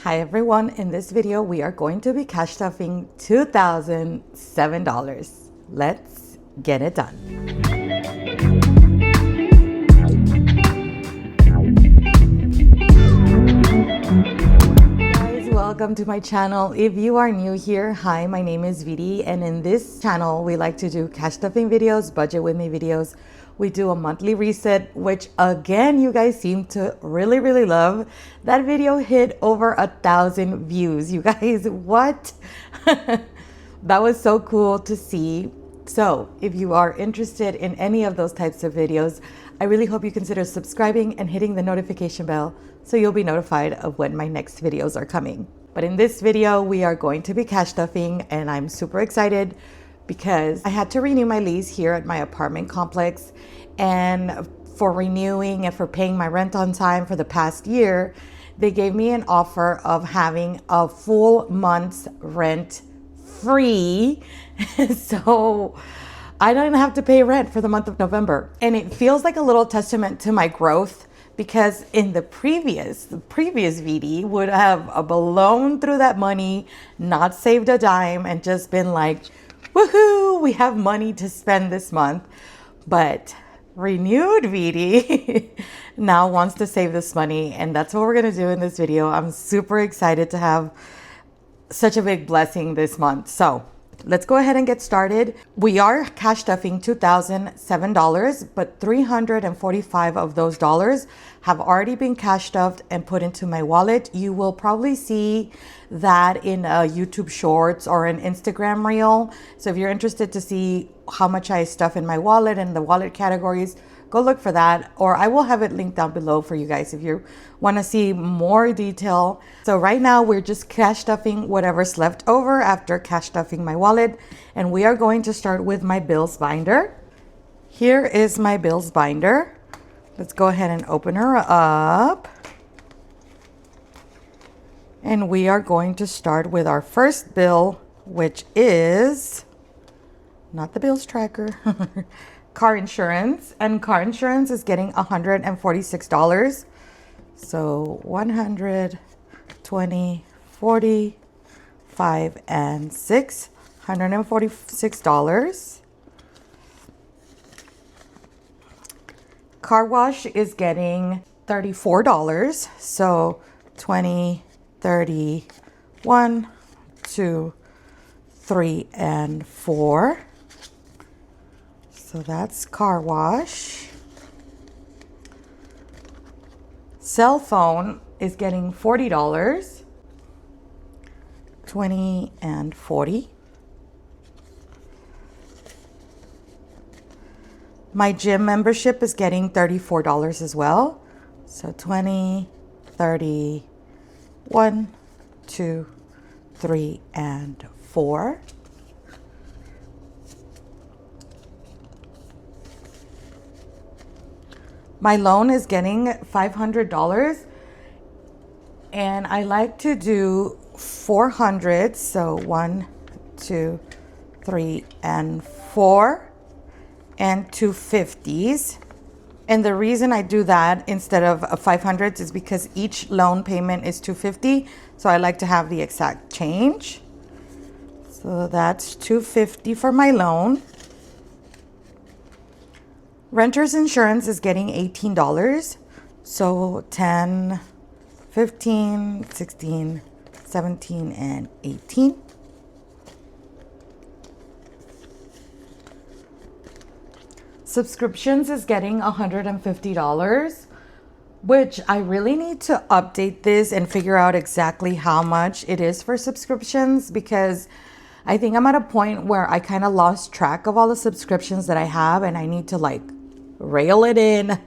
Hi everyone, in this video we are going to be cash stuffing $2,007. Let's get it done. Guys, welcome to my channel. If you are new here, hi, my name is Vidi, and in this channel we like to do cash stuffing videos, budget with me videos. We do a monthly reset, which again you guys seem to really love. That video hit over 1,000 views, you guys. What? That was so cool to see. So if you are interested in any of those types of videos, I really hope you consider subscribing and hitting the notification bell so you'll be notified of when my next videos are coming. But in this video, we are going to be cash stuffing, and I'm super excited because I had to renew my lease here at my apartment complex. And for renewing and for paying my rent on time for the past year, they gave me an offer of having a full month's rent free. So I don't have to pay rent for the month of November. And it feels like a little testament to my growth, because in the previous VD would have blown through that money, not saved a dime, and just been like, woohoo, we have money to spend this month. But renewed VD now wants to save this money, and that's what we're going to do in this video. I'm super excited to have such a big blessing this month. So let's go ahead and get started. We are cash stuffing $2,007, but 345 of those dollars have already been cash stuffed and put into my wallet. You will probably see that in a YouTube Shorts or an Instagram Reel. So if you're interested to see how much I stuff in my wallet and the wallet categories, go look for that, or I will have it linked down below for you guys if you want to see more detail. So right now we're just cash stuffing whatever's left over after cash stuffing my wallet, and we are going to start with my bills binder. Here is my bills binder. Let's go ahead and open her up. And we are going to start with our first bill, which is not the bills tracker. Car insurance, and car insurance is getting $146. So 120, 40, 5, and 6, $146. Car wash is getting $34. So 20, 30, 1, 2, 3, and 4. So that's car wash. Cell phone is getting $40, 20 and 40. My gym membership is getting $34 as well. So 20, 30, 1, 2, 3, and 4. My loan is getting $500, and I like to do 400. So 1, 2, 3, and 4, and 250s. And the reason I do that instead of 500s is because each loan payment is $250. So I like to have the exact change. So that's $250 for my loan. Renter's insurance is getting $18. So 10, 15, 16, 17, and 18. Subscriptions is getting $150, which I really need to update this and figure out exactly how much it is for subscriptions, because I think I'm at a point where I kind of lost track of all the subscriptions that I have, and I need to like rail it in,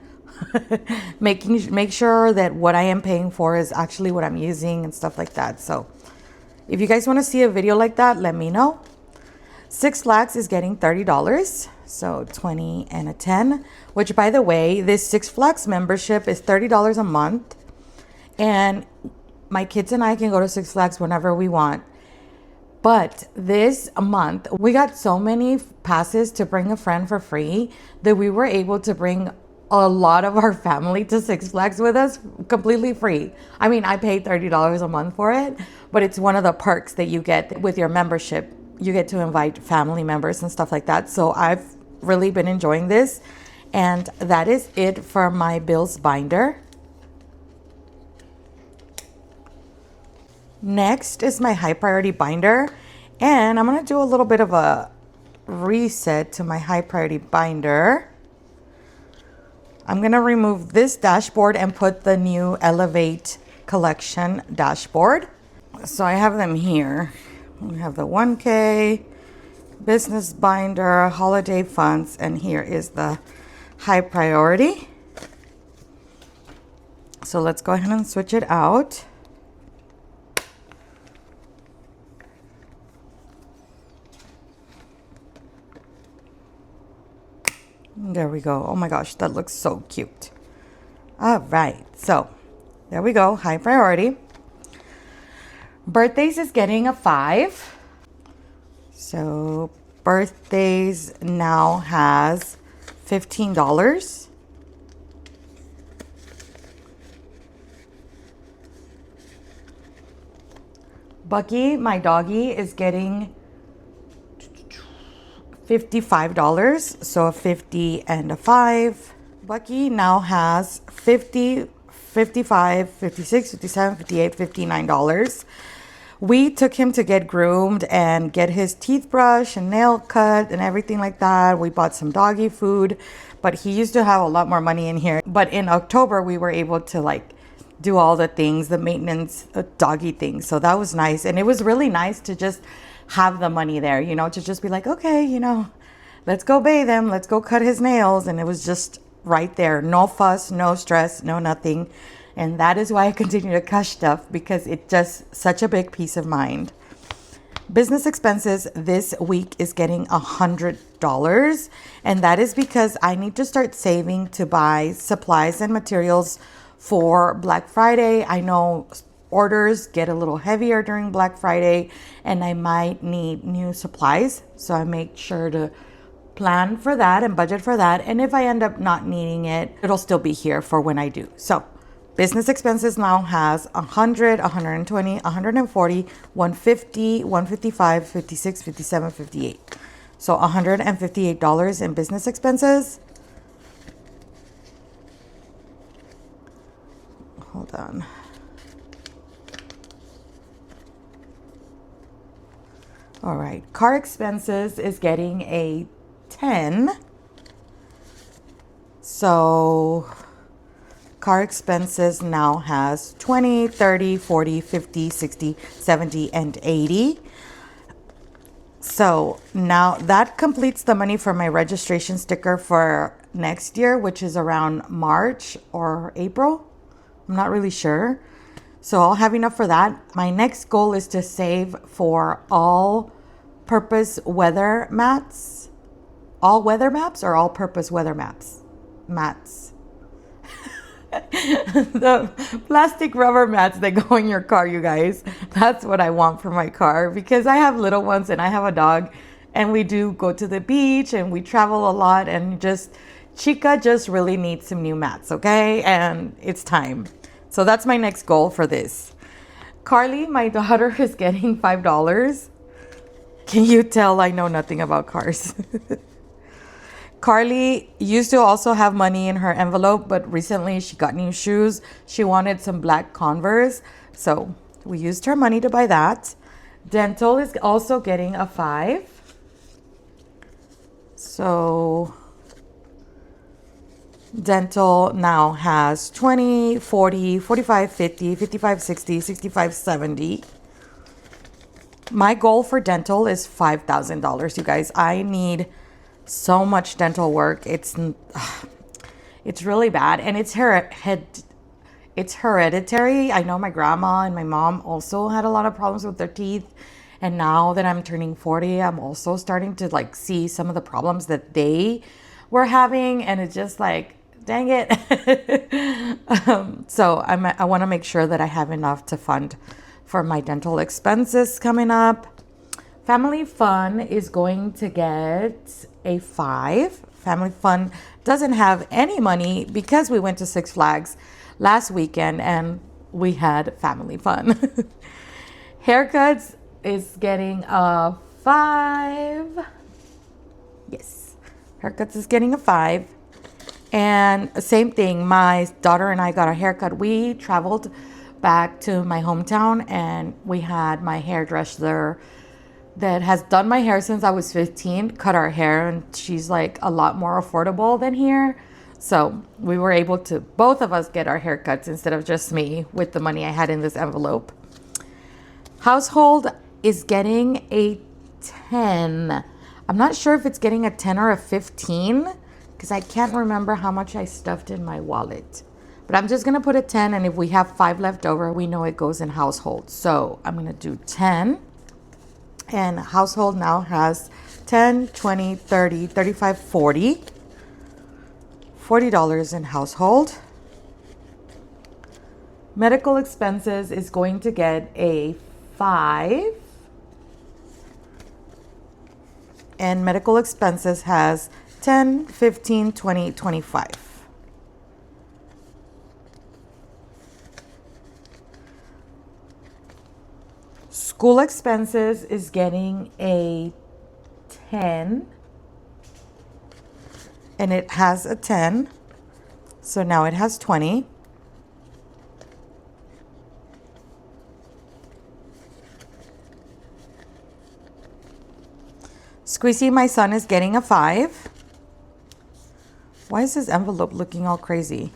make sure that what I am paying for is actually what I'm using and stuff like that. So if you guys want to see a video like that, let me know. Six Flags is getting $30. So 20 and a 10, which by the way, this Six Flags membership is $30 a month. And my kids and I can go to Six Flags whenever we want. But this month, we got so many passes to bring a friend for free that we were able to bring a lot of our family to Six Flags with us completely free. I mean, I paid $30 a month for it, but it's one of the perks that you get with your membership. You get to invite family members and stuff like that. So I've really been enjoying this. And that is it for my bills binder. Next is my high priority binder. And I'm going to do a little bit of a reset to my high priority binder. I'm going to remove this dashboard and put the new Elevate collection dashboard. So I have them here. We have the 1K, business binder, holiday funds, and here is the high priority. So let's go ahead and switch it out. There we go. Oh my gosh, that looks so cute. All right, so there we go, high priority. Birthdays is getting a 5. So birthdays now has $15. Bucky, my doggy, is getting $55, so a 50 and a 5. Bucky now has 50, 55, 56, 57, 58, $59. We took him to get groomed and get his teeth brushed and nail cut and everything like that. We bought some doggy food, but he used to have a lot more money in here. But in October, we were able to like do all the things, the maintenance doggy things. So that was nice. And it was really nice to just have the money there, you know, to just be like, okay, you know, let's go bathe him, let's go cut his nails. And it was just right there. No fuss, no stress, no nothing. And that is why I continue to Kush stuff, because it's just such a big peace of mind. Business expenses this week is getting $100. And that is because I need to start saving to buy supplies and materials for Black Friday. I know orders get a little heavier during Black Friday and I might need new supplies. So I make sure to plan for that and budget for that. And if I end up not needing it, it'll still be here for when I do. So business expenses now has 100, 120, 140, 150, 155, 56, 57, 58. So $158 in business expenses. Hold on. All right, car expenses is getting a 10. So car expenses now has 20, 30, 40, 50, 60, 70, and 80. So now that completes the money for my registration sticker for next year, which is around March or April. I'm not really sure. So I'll have enough for that. My next goal is to save for all-purpose weather mats. All weather maps or all-purpose weather maps? Mats. The plastic rubber mats that go in your car, you guys. That's what I want for my car because I have little ones and I have a dog and we do go to the beach and we travel a lot and just Chica just really needs some new mats, okay? And it's time. So that's my next goal for this. Carly, my daughter, is getting $5. Can you tell I know nothing about cars? Carly used to also have money in her envelope, but recently she got new shoes. She wanted some black Converse, so we used her money to buy that. Dental is also getting a 5. So dental now has 20, 40, 45, 50, 55, 60, 65, 70. My goal for dental is $5,000, you guys. I need so much dental work. It's really bad, and it's hereditary. I know my grandma and my mom also had a lot of problems with their teeth, and now that I'm turning 40, I'm also starting to like see some of the problems that they were having, and it's just like, dang it. So I want to make sure that I have enough to fund for my dental expenses coming up. Family fun is going to get a 5. Family Fun doesn't have any money because we went to Six Flags last weekend and we had family fun. Haircuts is getting a 5. Yes, haircuts is getting a 5. And same thing, my daughter and I got a haircut. We traveled back to my hometown and we had my hairdresser that has done my hair since I was 15 cut our hair, and she's like a lot more affordable than here. So we were able to both of us get our haircuts instead of just me with the money I had in this envelope. Household is getting a 10. I'm not sure if it's getting a 10 or a 15 because I can't remember how much I stuffed in my wallet. But I'm just going to put a 10, and if we have 5 left over, we know it goes in household. So I'm going to do 10. And household now has 10, 20, 30, 35, 40. $40 in household. Medical expenses is going to get a 5. And medical expenses has 10, 15, 20, 25. School expenses is getting a 10. And it has a 10. So now it has 20. Squeezy, my son, is getting a 5. Why is this envelope looking all crazy?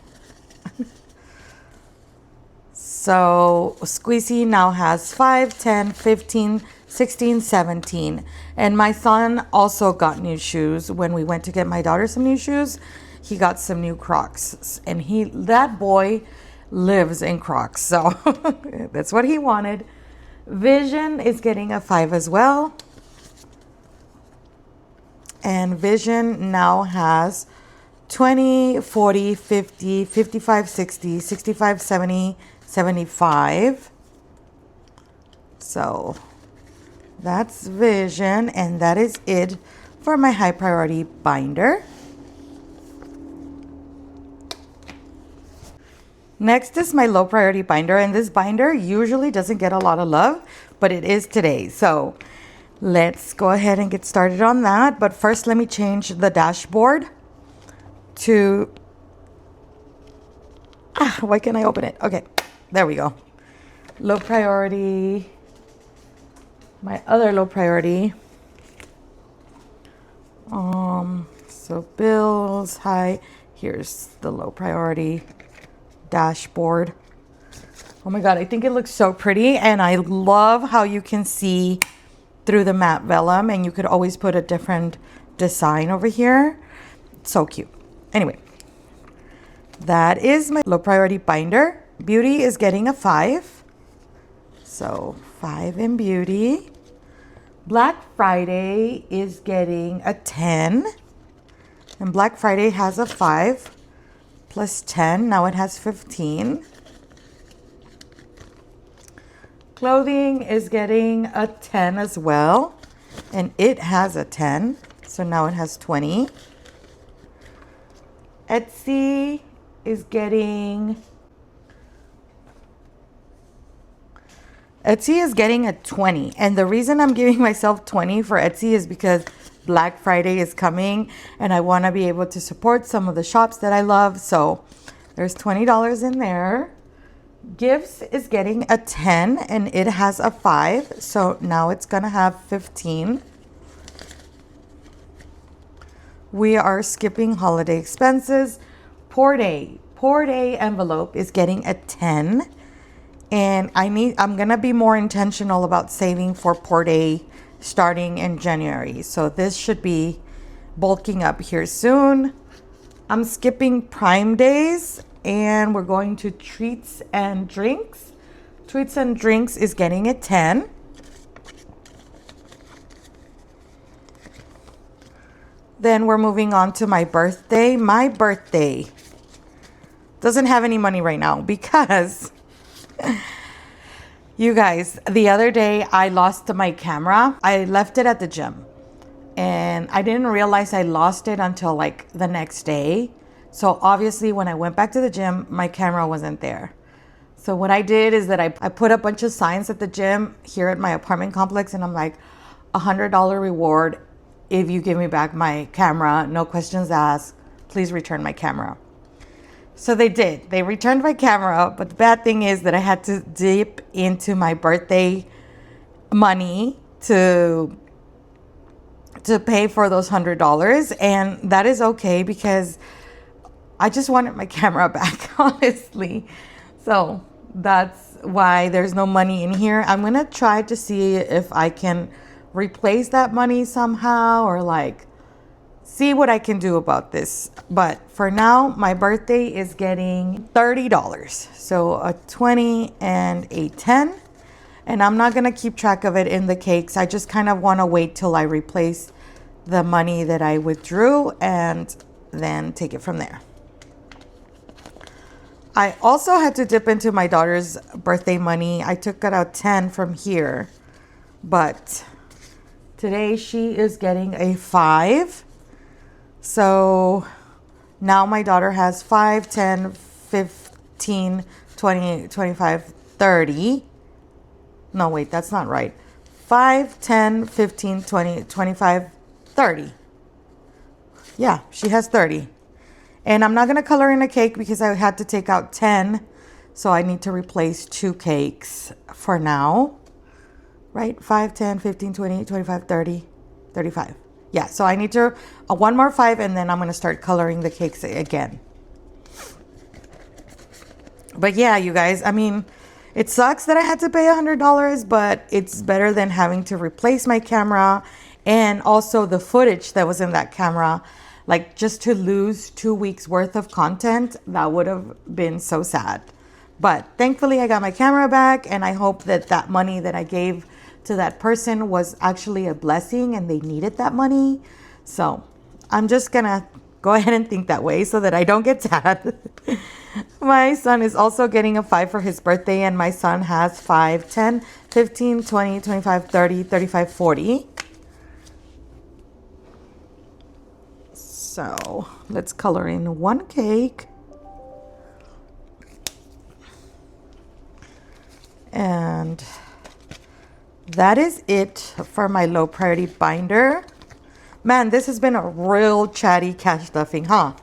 So Squeezy now has 5, 10, 15, 16, 17. And my son also got new shoes. When we went to get my daughter some new shoes, he got some new Crocs. And that boy lives in Crocs. So that's what he wanted. Vision is getting a 5 as well. And Vision now has 20, 40, 50, 55, 60, 65, 70, 75. So that's Vision, and that is it for my high priority binder. Next is my low priority binder, and this binder usually doesn't get a lot of love, but it is today. So let's go ahead and get started on that. But first, let me change the dashboard to, why can't I open it? Okay, there we go. Low priority, my other low priority. So bills, high, here's the low priority dashboard. Oh my God, I think it looks so pretty. And I love how you can see through the matte vellum, and you could always put a different design over here. So cute. Anyway, that is my low priority binder. Beauty is getting a 5. So 5 in beauty. Black Friday is getting a 10. And Black Friday has a 5 plus 10. Now it has 15. Clothing is getting a 10 as well. And it has a 10. So now it has 20. Etsy is getting a 20. And the reason I'm giving myself 20 for Etsy is because Black Friday is coming and I want to be able to support some of the shops that I love. So there's $20 in there. Gifts is getting a 10 and it has a 5. So now it's going to have 15. We are skipping holiday expenses. Poor day envelope is getting a 10. And I'm going to be more intentional about saving for Poor Day starting in January. So this should be bulking up here soon. I'm skipping Prime Days and we're going to Treats and Drinks. Treats and Drinks is getting a 10. Then we're moving on to my birthday. My birthday doesn't have any money right now because you guys, the other day I lost my camera. I left it at the gym and I didn't realize I lost it until like the next day. So obviously when I went back to the gym, my camera wasn't there. So what I did is that I put a bunch of signs at the gym here at my apartment complex, and I'm like, $100 reward if you give me back my camera, no questions asked, please return my camera. So they did. They returned my camera, but the bad thing is that I had to dip into my birthday money to pay for those $100, and that is okay because I just wanted my camera back, honestly. So that's why there's no money in here. I'm gonna try to see if I can replace that money somehow, or like see what I can do about this. But for now, my birthday is getting $30. So a 20 and a 10. And I'm not gonna keep track of it in the cakes. I just kind of wanna wait till I replace the money that I withdrew and then take it from there. I also had to dip into my daughter's birthday money. I took out 10 from here, but today she is getting a 5. So now my daughter has 5, 10, 15, 20, 25, 30. No, wait, that's not right. 5, 10, 15, 20, 25, 30. Yeah, she has 30. And I'm not going to color in a cake because I had to take out 10. So I need to replace 2 cakes for now. Right? 5, 10, 15, 20, 25, 30, 35. Yeah, so I need to one more 5, and then I'm going to start coloring the cakes again. But yeah, you guys, I mean, it sucks that I had to pay $100, but it's better than having to replace my camera and also the footage that was in that camera. Like, just to lose 2 weeks worth of content, that would have been so sad. But thankfully I got my camera back, and I hope that that money that I gave to that person was actually a blessing and they needed that money. So I'm just gonna go ahead and think that way so that I don't get sad. My son is also getting a 5 for his birthday, and my son has 5, 10, 15, 20, 25, 30, 35, 40. So let's color in 1 cake. And that is it for my low priority binder. Man, this has been a real chatty cash stuffing, huh?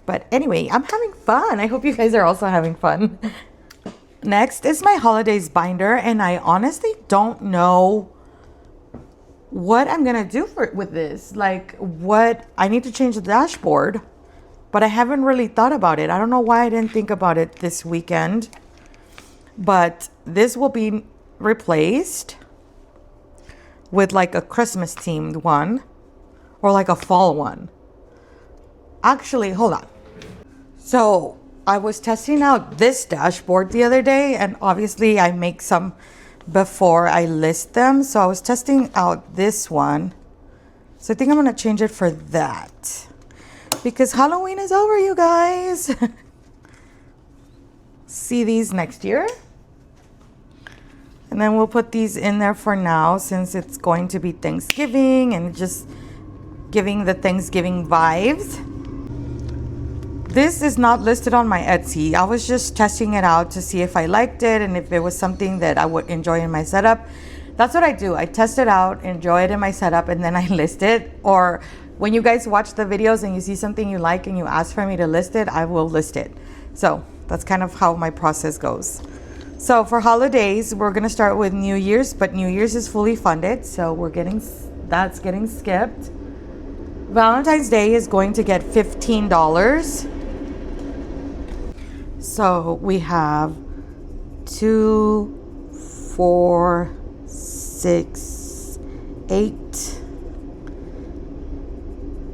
But anyway, I'm having fun. I hope you guys are also having fun. Next is my holidays binder, and I honestly don't know what I'm gonna do with this. Like, what I need to change the dashboard, but I haven't really thought about it. I don't know why I didn't think about it this weekend. But this will be replaced with like a Christmas themed one, or like a fall one. Actually, hold on. So I was testing out this dashboard the other day, and obviously I make some before I list them. So I was testing out this one. So I think I'm gonna change it for that, because Halloween is over, you guys. See these next year. And then we'll put these in there for now, since it's going to be Thanksgiving and just giving the Thanksgiving vibes. This is not listed on my Etsy. I was just testing it out to see if I liked it and if it was something that I would enjoy in my setup. That's what I do. I test it out, enjoy it in my setup, and then I list it. Or when you guys watch the videos and you see something you like and you ask for me to list it, I will list it. So that's kind of how my process goes. So for holidays, we're gonna start with New Year's, but New Year's is fully funded, so that's getting skipped. Valentine's Day is going to get $15. So we have 2, 4, 6, 8,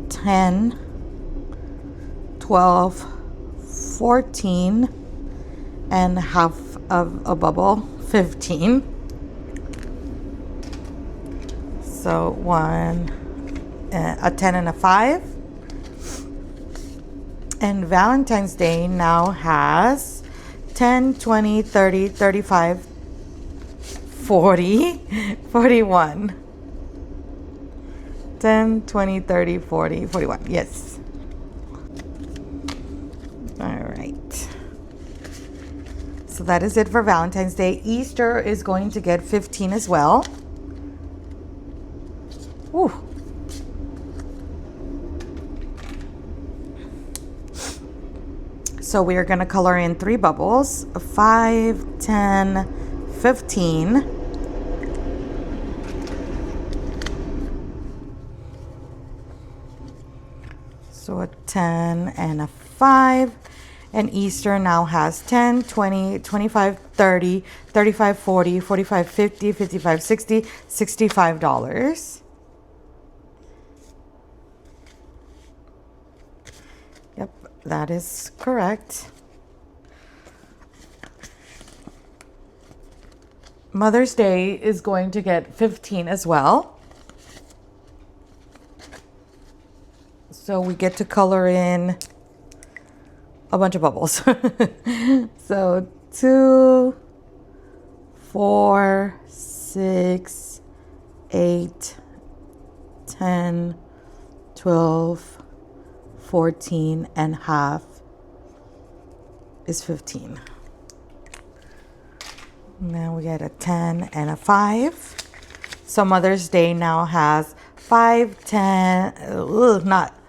10, 12, 14, and half of a bubble, 15. So a 10 and a 5. And Valentine's Day now has 10, 20, 30, 35, 40, 41. 10, 20, 30, 40, 41. Yes. All right. So that is it for Valentine's Day. Easter is going to get 15 as well. Woo. So we are going to color in 3 bubbles, 5, 10, 15. So a 10 and a 5. And Easter now has 10, 20, 25, 30, 35, 40, 45, 50, 55, 60, $65. Yep, that is correct. Mother's Day is going to get 15 as well. So we get to color in a bunch of bubbles. So 2, 4, 6, 8, 10, 12, 14 and half is 15. Now we get a 10 and a 5. So Mother's Day now has 5, 10, not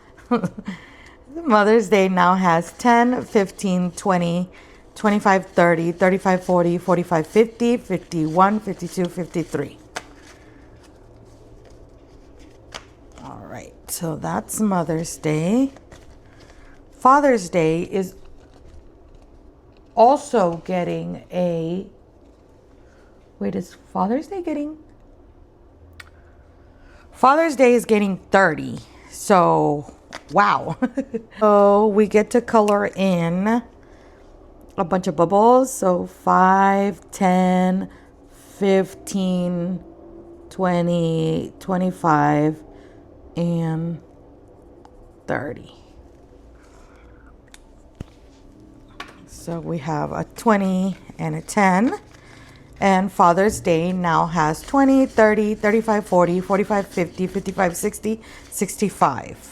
Mother's Day now has 10, 15, 20, 25, 30, 35, 40, 45, 50, 51, 52, 53. All right, so that's Mother's Day. Father's Day is also getting a... Wait, is Father's Day getting... Father's Day is getting 30. So... wow. So we get to color in a bunch of bubbles. So 5, 10, 15, 20, 25, and 30. So we have a 20 and a 10. And Father's Day now has 20, 30, 35, 40, 45, 50, 55, 60, 65.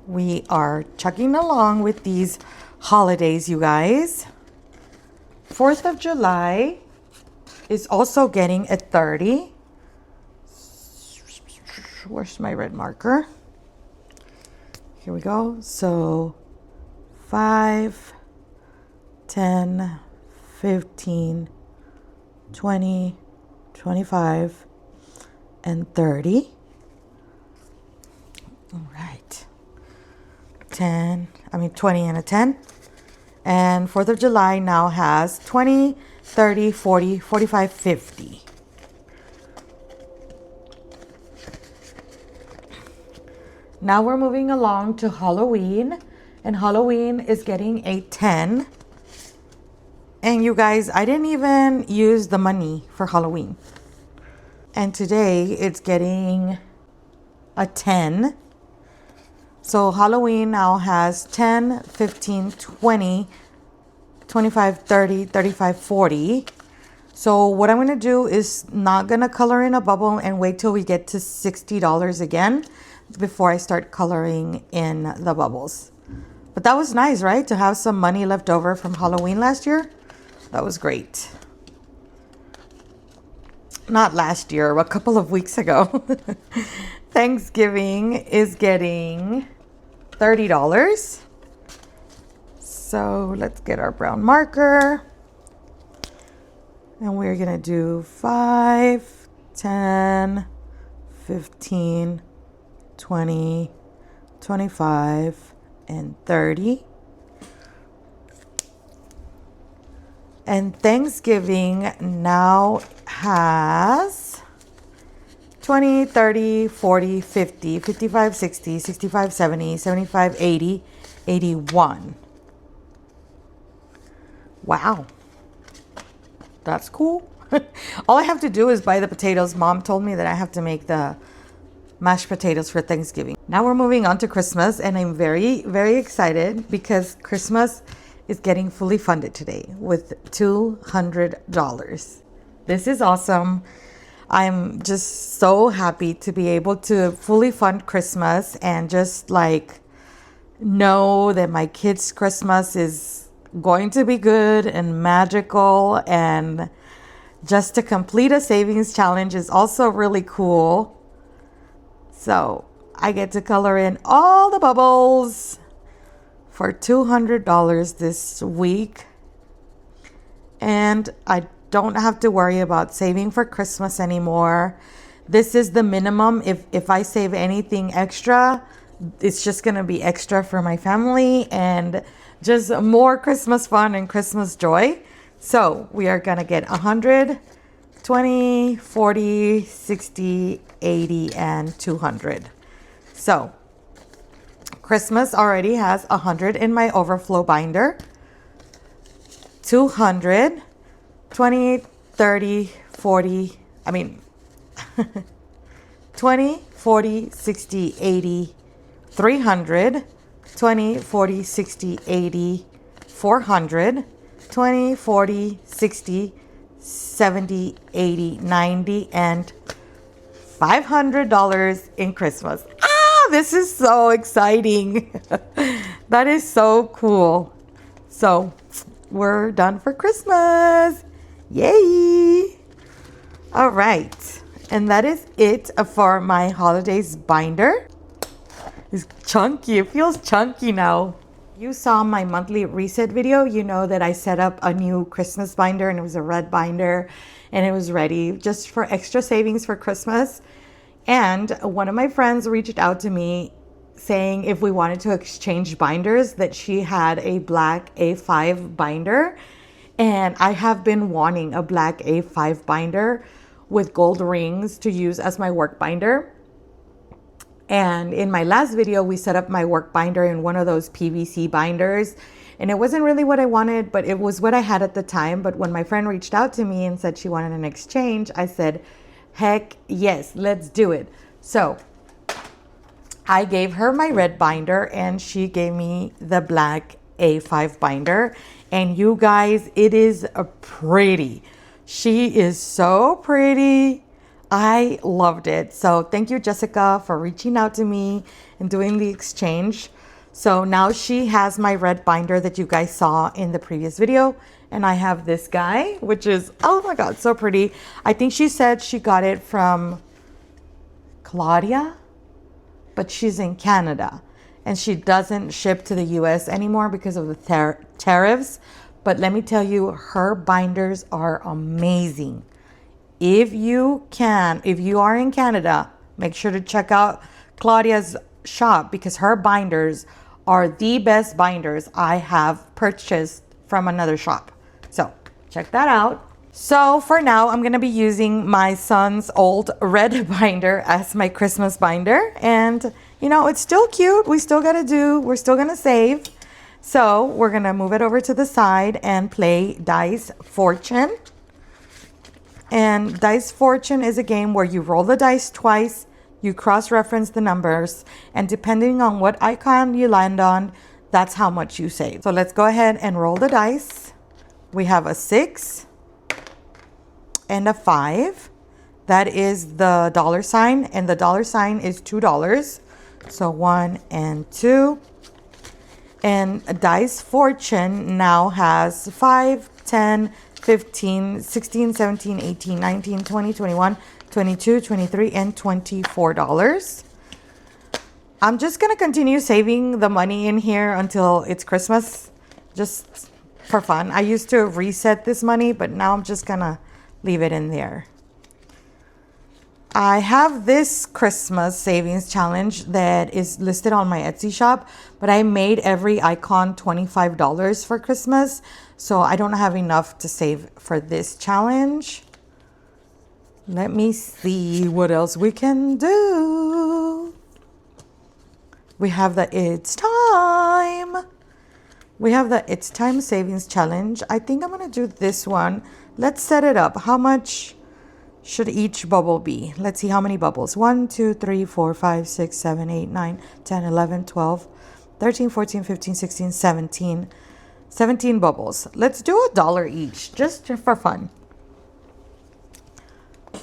We are chugging along with these holidays, you guys. 4th of July is also getting a 30. Where's my red marker? Here we go. So 5, 10, 15, 20, 25, and 30. All right. 20 and a 10. And 4th of July now has 20, 30, 40, 45, 50. Now we're moving along to Halloween. And Halloween is getting a 10. And you guys, I didn't even use the money for Halloween. And today it's getting a 10. So Halloween now has 10, 15, 20, 25, 30, 35, 40. So what I'm going to do is not going to color in a bubble and wait till we get to $60 again before I start coloring in the bubbles. But that was nice, right? To have some money left over from Halloween last year. That was great. Not last year, a couple of weeks ago. Thanksgiving is getting $30. So let's get our brown marker. And we're going to do 5, 10, 15, 20, 25, and 30. And Thanksgiving now has 20, 30, 40, 50, 55, 60, 65, 70, 75, 80, 81. Wow. That's cool. All I have to do is buy the potatoes. Mom told me that I have to make the mashed potatoes for Thanksgiving. Now we're moving on to Christmas, and I'm very, very excited because Christmas is getting fully funded today with $200. This is awesome. I'm just so happy to be able to fully fund Christmas and just like know that my kids' Christmas is going to be good and magical. And just to complete a savings challenge is also really cool. So I get to color in all the bubbles for $200 this week. And I don't have to worry about saving for Christmas anymore. This is the minimum. If I save anything extra, it's just going to be extra for my family and just more Christmas fun and Christmas joy. So we are going to get 100, 20, 40, 60, 80, and 200. So Christmas already has 100 in my overflow binder. 200, 20, 30, 40, 20, 40, 60, 80, 300, 20, 40, 60, 80, 400, 20, 40, 60, 70, 80, 90, and $500 in Christmas. This is so exciting. That is so cool. So we're done for Christmas. Yay. All right. And that is it for my holidays binder. It's chunky. It feels chunky now. You saw my monthly reset video. You know that I set up a new Christmas binder, and it was a red binder, and it was ready just for extra savings for Christmas. And one of my friends reached out to me saying if we wanted to exchange binders, that she had a black A5 binder. And I have been wanting a black A5 binder with gold rings to use as my work binder. And in my last video, we set up my work binder in one of those PVC binders. And it wasn't really what I wanted, but it was what I had at the time. But when my friend reached out to me and said she wanted an exchange, I said, heck yes, let's do it. So I gave her my red binder and she gave me the black A5 binder. And you guys, it is pretty. She is so pretty. I loved it. So thank you, Jessica, for reaching out to me and doing the exchange. So now she has my red binder that you guys saw in the previous video. And I have this guy, which is, oh my God, so pretty. I think she said she got it from Claudia, but she's in Canada. And she doesn't ship to the US anymore because of the tariffs. But let me tell you, her binders are amazing. If you are in Canada, make sure to check out Claudia's shop because her binders are the best binders I have purchased from another shop. So check that out. So for now, I'm going to be using my son's old red binder as my Christmas binder. And, you know, it's still cute. We're still going to save. So we're going to move it over to the side and play Dice Fortune. And Dice Fortune is a game where you roll the dice twice, you cross-reference the numbers, and depending on what icon you land on, that's how much you save. So let's go ahead and roll the dice. We have a 6 and a 5. That is the dollar sign, and the dollar sign is $2. So 1 and 2. And Dice Fortune now has 5, 10, 15, 16, 17, 18, 19, 20, 21, 22, 23, and $24. I'm just going to continue saving the money in here until it's Christmas, just for fun. I used to reset this money, but now I'm just going to leave it in there. I have this Christmas savings challenge that is listed on my Etsy shop, but I made every icon $25 for Christmas. So I don't have enough to save for this challenge. Let me see what else we can do. We have the It's Time. We have the It's Time Savings Challenge. I think I'm going to do this one. Let's set it up. How much should each bubble be? Let's see how many bubbles. 1, 2, 3, 4, 5, 6, 7, 8, 9, 10, 11, 12, 13, 14, 15, 16, 17. 17 bubbles. Let's do $1 each, just for fun.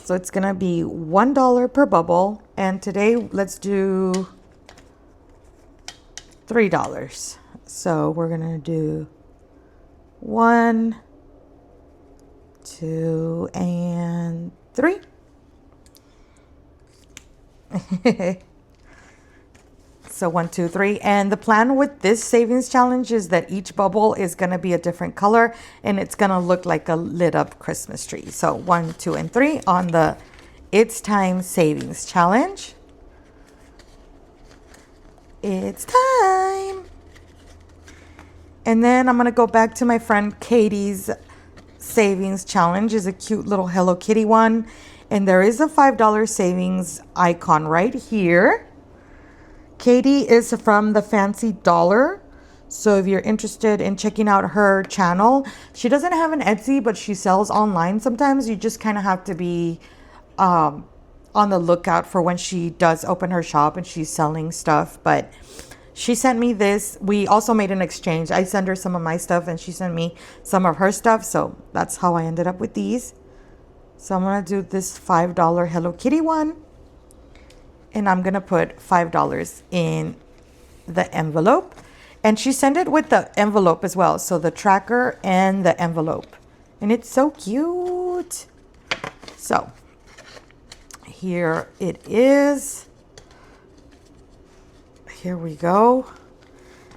So it's gonna be $1 per bubble. And today, let's do $3. So we're gonna do 1, 2, and 3. So 1, 2, 3. And the plan with this savings challenge is that each bubble is going to be a different color and it's going to look like a lit up Christmas tree. So 1, 2, and 3 on the It's Time Savings Challenge. It's time. And then I'm going to go back to my friend Katie's savings challenge. Is a cute little Hello Kitty one. And there is a $5 savings icon right here. Katie is from the Fancy Dollar. So if you're interested in checking out her channel, she doesn't have an Etsy, but she sells online sometimes. You just kind of have to be on the lookout for when she does open her shop and she's selling stuff. But she sent me this. We also made an exchange. I sent her some of my stuff and she sent me some of her stuff. So that's how I ended up with these. So I'm going to do this $5 Hello Kitty one. And I'm going to put $5 in the envelope. And she sent it with the envelope as well. So the tracker and the envelope. And it's so cute. So here it is. Here we go.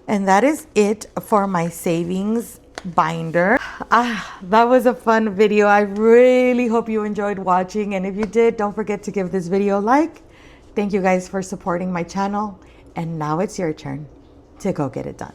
And that is it for my savings binder. That was a fun video. I really hope you enjoyed watching. And if you did, don't forget to give this video a like. Thank you guys for supporting my channel. And now it's your turn to go get it done.